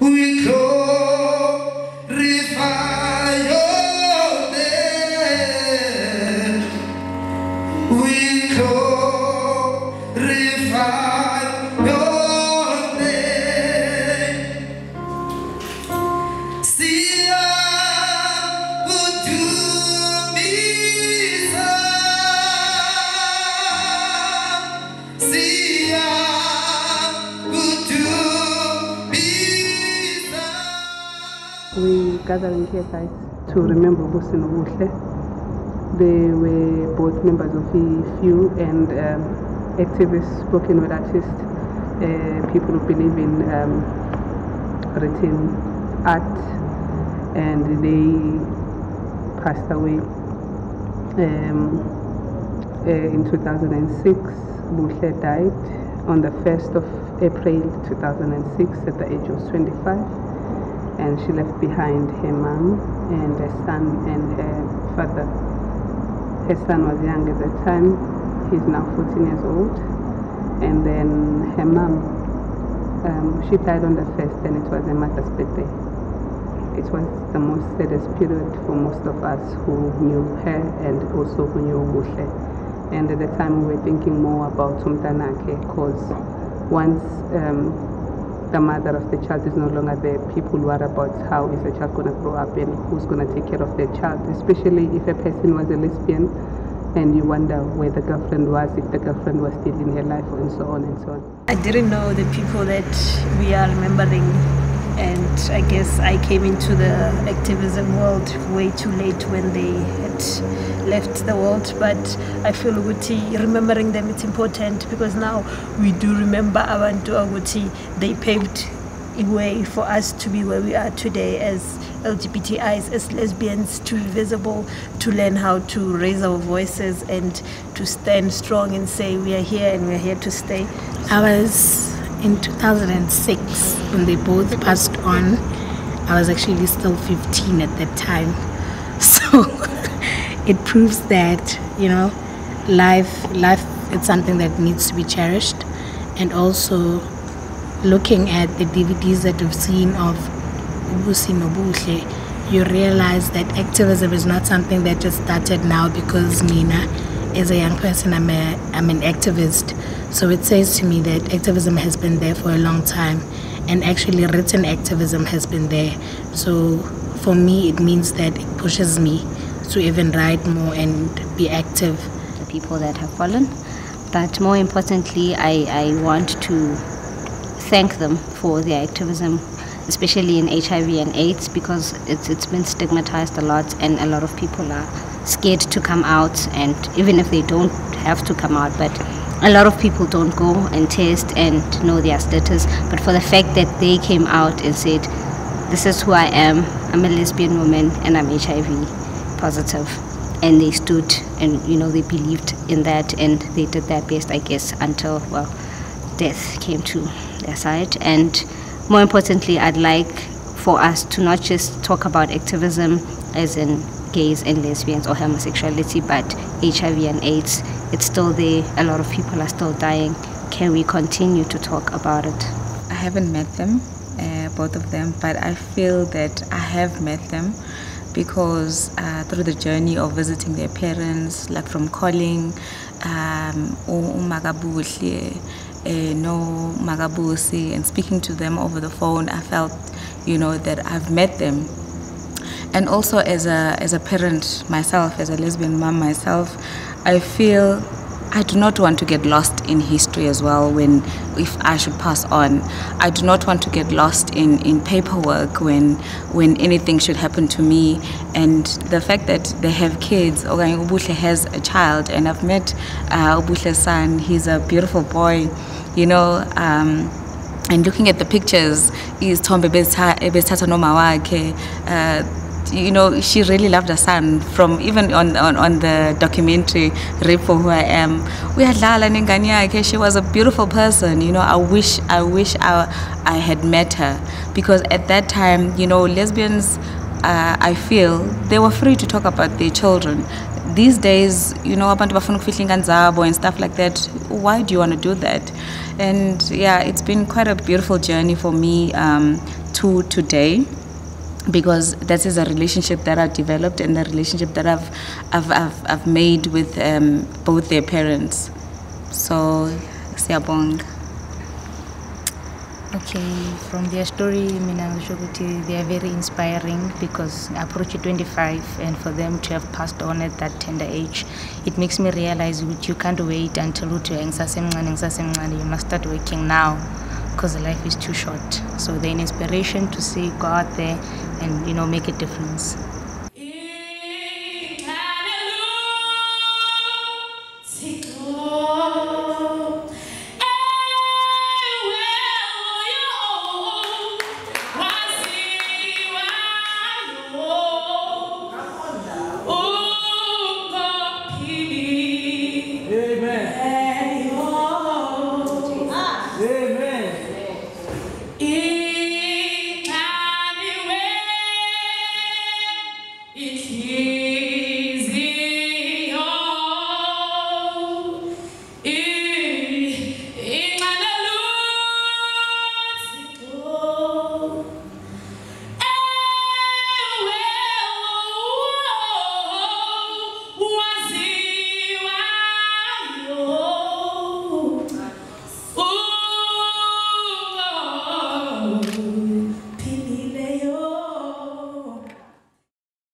We glorify your name. We glorify your name. See what you me, see what you me. We gathering here, guys, to remember Buhle Buhle. They were both members of EFU and activists, spoken word artists, people who believe in written art, and they passed away in 2006. Buhle died on the 1st of April 2006 at the age of 25. And she left behind her mom and her son and her father. Her son was young at that time. He's now 14 years old. And then her mom, she died on the 1st, and it was her mother's birthday. It was the most saddest period for most of us who knew her and also who knew Buhle. And at the time we were thinking more about Umtanake, because once the mother of the child is no longer there, people worry about how is the child going to grow up and who's going to take care of their child, especially if a person was a lesbian and you wonder where the girlfriend was, if the girlfriend was still in her life, and so on and so on. I didn't know the people that we are remembering, and I guess I came into the activism world way too late when they had left the world. But I feel Uguti, remembering them, it's important, because now we do remember Abantu Uguti. They paved a way for us to be where we are today as LGBTIs, as lesbians, to be visible, to learn how to raise our voices and to stand strong and say we are here and we're here to stay. I was in 2006 when they both passed on. I was actually still 15 at that time. So it proves that, you know, life it's something that needs to be cherished. And also looking at the DVDs that we've seen of Buhle, you realize that activism is not something that just started now because Mina, as a young person, I'm an activist. So it says to me that activism has been there for a long time, and actually written activism has been there. So for me, it means that it pushes me to even write more and be active. The people that have fallen, but more importantly, I want to thank them for their activism, especially in HIV and AIDS, because it's been stigmatized a lot, and a lot of people are scared to come out, and even if they don't have to come out, but a lot of people don't go and test and know their status. But for the fact that they came out and said, this is who I am, I'm a lesbian woman and I'm HIV positive, and they stood and, you know, they believed in that, and they did their best, I guess, until, well, death came to their side. And more importantly, I'd like for us to not just talk about activism as in gays and lesbians or homosexuality, but HIV and AIDS, it's still there. A lot of people are still dying. Can we continue to talk about it? I haven't met them, both of them, but I feel that I have met them because through the journey of visiting their parents, like from calling Magabuhle, no Magabusi, and speaking to them over the phone, I felt, you know, that I've met them. And also as a parent myself, as a lesbian mom myself, I feel I do not want to get lost in history as well if I should pass on. I do not want to get lost in paperwork when anything should happen to me. And the fact that they have kids, Buhle has a child, and I've met Buhle's son. He's a beautiful boy, you know, and looking at the pictures, he's Tombe Betata Noma Wake. You know, she really loved her son. From even on the documentary Rape for Who I Am, we had Lala Nenganyake. She was a beautiful person. You know, I wish I had met her, because at that time, you know, lesbians, I feel they were free to talk about their children. These days, you know, abantu bafuna ukufihla ingane and stuff like that. Why do you want to do that? And yeah, it's been quite a beautiful journey for me to to today, because that is a relationship that I've developed and a relationship that I've made with both their parents. So, siyabonga. Okay, from their story, they are very inspiring, because approaching 25 and for them to have passed on at that tender age, it makes me realize that you can't wait until you must start working now, because life is too short. So they're an inspiration to see, go out there and make a difference.